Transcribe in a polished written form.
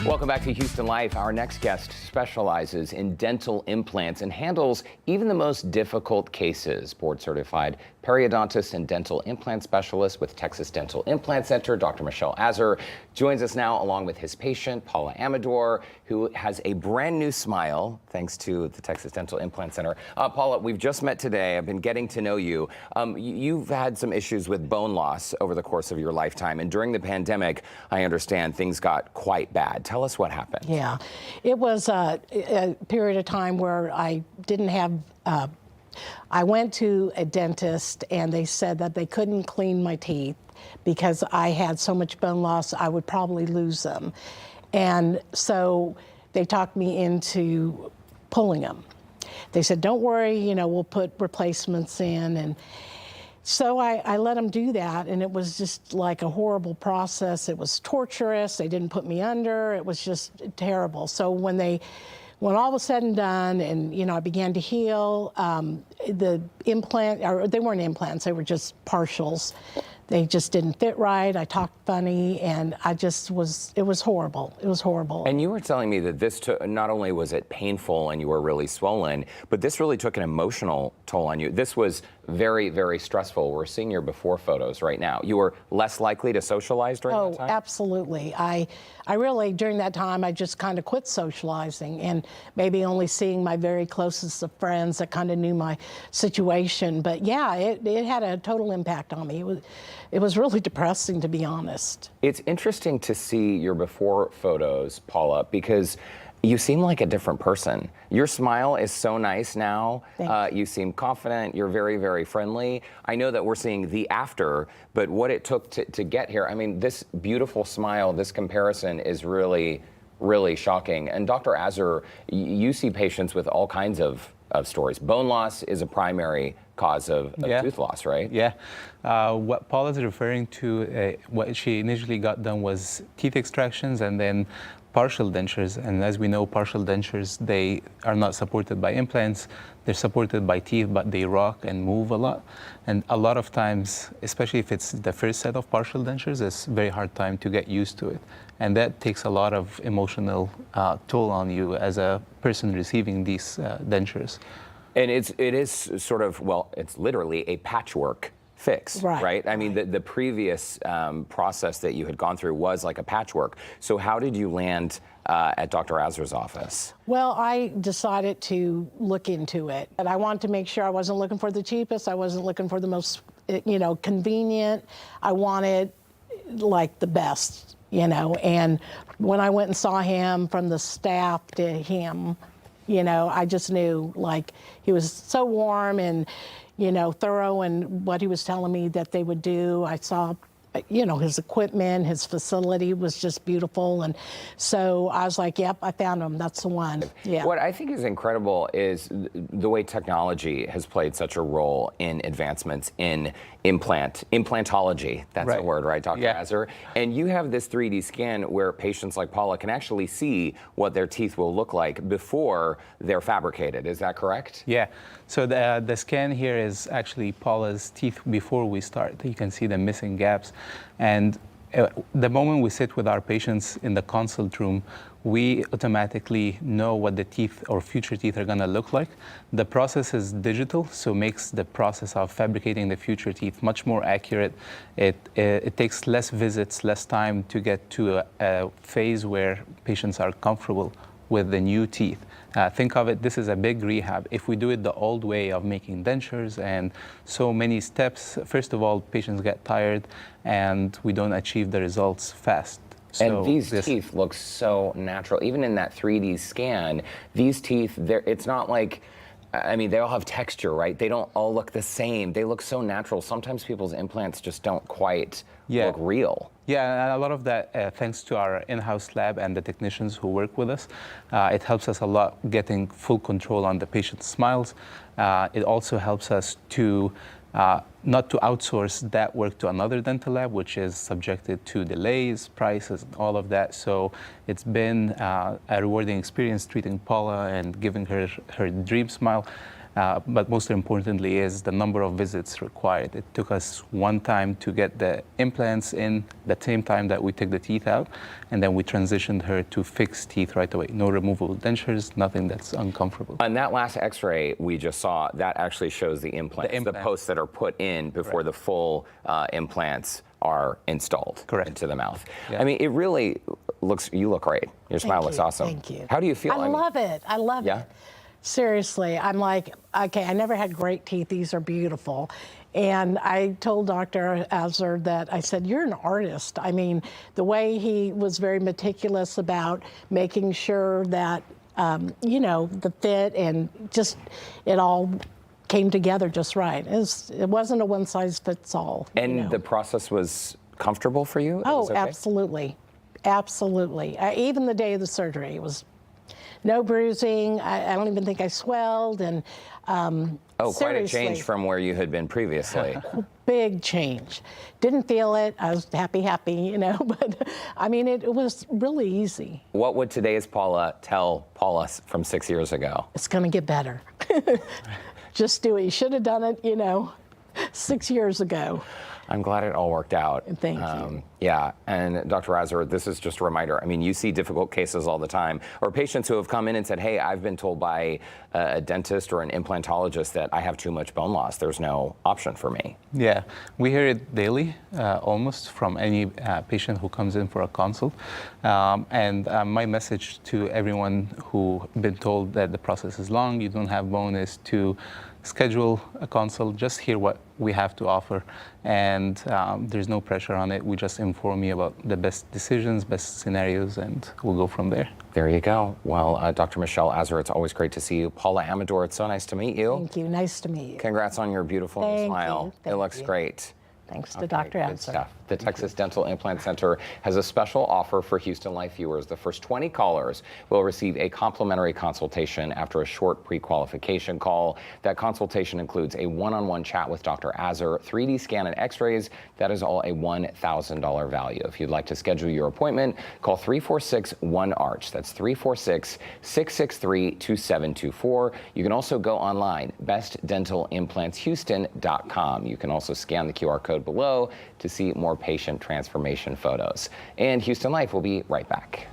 Welcome back to Houston Life. Our next guest specializes in dental implants and handles even the most difficult cases. Board certified periodontist and dental implant specialist with Texas Dental Implant Center, Dr. Michel Azer, joins us now along with his patient, Paula Amador, who has a brand new smile thanks to the Texas Dental Implant Center. Paula, we've just met today. I've been getting to know you. You've had some issues with bone loss over the course of your lifetime, and during the pandemic, I understand things got quite bad. Tell us what happened. Yeah, it was a period of time where I didn't have, I went to a dentist and they said that they couldn't clean my teeth because I had so much bone loss, I would probably lose them. And so they talked me into pulling them. They said, don't worry, you know, we'll put replacements in. And so I let them do that, and it was just like a horrible process. It was torturous. They didn't put me under. It was just terrible. So when all was said and done, and you know, I began to heal, the implant, or they weren't implants, they were just partials. They just didn't fit right. I talked funny, and it was horrible. It was horrible. And you were telling me that this took, not only was it painful and you were really swollen, but this really took an emotional toll on you. This was very, very stressful. We're seeing your before photos right now. You were less likely to socialize during that time? Oh, absolutely. I really, during that time, I just kind of quit socializing and maybe only seeing my very closest of friends that kind of knew my situation. But yeah, it had a total impact on me. It was really depressing, to be honest. It's interesting to see your before photos, Paula, because you seem like a different person. Your smile is so nice now. You seem confident. You're very, very friendly. I know that we're seeing the after, but what it took to get here, I mean, this beautiful smile, this comparison is really, really shocking. And Dr. Azer, you see patients with all kinds of stories. Bone loss is a primary cause of tooth loss, right? Yeah. What Paula is referring to, what she initially got done was teeth extractions and then partial dentures. And as we know, partial dentures, they are not supported by implants. They're supported by teeth, but they rock and move a lot. And a lot of times, especially if it's the first set of partial dentures, it's a very hard time to get used to it. And that takes a lot of emotional toll on you as a person receiving these dentures. And it is sort of, well, it's literally a patchwork fix, right? I mean, the previous process that you had gone through was like a patchwork. So how did you land at Dr. Azer's office? Well, I decided to look into it. And I wanted to make sure I wasn't looking for the cheapest. I wasn't looking for the most, you know, convenient. I wanted like the best, you know. And when I went and saw him, from the staff to him, you know, I just knew, like, he was so warm and, you know, thorough in what he was telling me that they would do. I saw, you know, his equipment, his facility was just beautiful. And so I was like, yep, I found him. That's the one. Yeah. What I think is incredible is the way technology has played such a role in advancements in implantology. That's the word, right, Dr. Azer? And you have this 3D scan where patients like Paula can actually see what their teeth will look like before they're fabricated. Is that correct? Yeah. So the scan here is actually Paula's teeth before we start. You can see the missing gaps. And the moment we sit with our patients in the consult room, we automatically know what the teeth or future teeth are going to look like. The process is digital, so makes the process of fabricating the future teeth much more accurate. It takes less visits, less time to get to a phase where patients are comfortable with the new teeth. Think of it, this is a big rehab. If we do it the old way of making dentures and so many steps, first of all, patients get tired and we don't achieve the results fast. And these teeth look so natural. Even in that 3D scan, these teeth, it's not like, I mean, they all have texture, right? They don't all look the same. They look so natural. Sometimes people's implants just don't quite look real. Yeah, and a lot of that, thanks to our in-house lab and the technicians who work with us, it helps us a lot getting full control on the patient's smiles. It also helps us to not to outsource that work to another dental lab, which is subjected to delays, prices, all of that. So it's been a rewarding experience treating Paula and giving her her dream smile. but most importantly is the number of visits required. It took us one time to get the implants in the same time that we took the teeth out, and then we transitioned her to fixed teeth right away. No removable dentures, nothing that's uncomfortable. On that last x-ray we just saw, that actually shows the implants, the posts that are put in before the full implants are installed into the mouth. Yeah. I mean, it really looks, you look great. Your smile looks awesome. Thank you. How do you feel? I love it. I love it. Seriously, I'm like, okay, I never had great teeth. These are beautiful. And I told Dr. Azer that, I said, you're an artist. I mean, the way he was very meticulous about making sure that, you know, the fit and just it all came together just right. It wasn't a one-size-fits-all. And the process was comfortable for you? Oh, absolutely. Absolutely. Even the day of the surgery, it was no bruising. I don't even think I swelled. And quite a change from where you had been previously. Big change. Didn't feel it. I was happy, you know, but I mean, it was really easy. What would today's Paula tell Paula from 6 years ago? It's going to get better. Just do it. You should have done it, you know, 6 years ago. I'm glad it all worked out. Thank you. Yeah, and Dr. Azer, this is just a reminder. I mean, you see difficult cases all the time, or patients who have come in and said, hey, I've been told by a dentist or an implantologist that I have too much bone loss. There's no option for me. Yeah, we hear it daily, almost from any patient who comes in for a consult. And my message to everyone who's been told that the process is long, you don't have bone, is to schedule a consult, just hear what we have to offer, and there's no pressure on it. We just inform you about the best decisions, best scenarios, and we'll go from there. There you go. Well, Dr. Michel Azer, it's always great to see you. Paula Amador, it's so nice to meet you. Thank you. Nice to meet you. Congrats on your beautiful new smile. It looks great. Thanks to Dr. Azer. Good stuff. The Texas Dental Implant Center has a special offer for Houston Life viewers. The first 20 callers will receive a complimentary consultation after a short pre-qualification call. That consultation includes a one-on-one chat with Dr. Azer, 3D scan and x-rays. That is all a $1,000 value. If you'd like to schedule your appointment, call 346-1ARCH. That's 346-663-2724. You can also go online, bestdentalimplantshouston.com. You can also scan the QR code below to see more patient transformation photos. And Houston Life will be right back.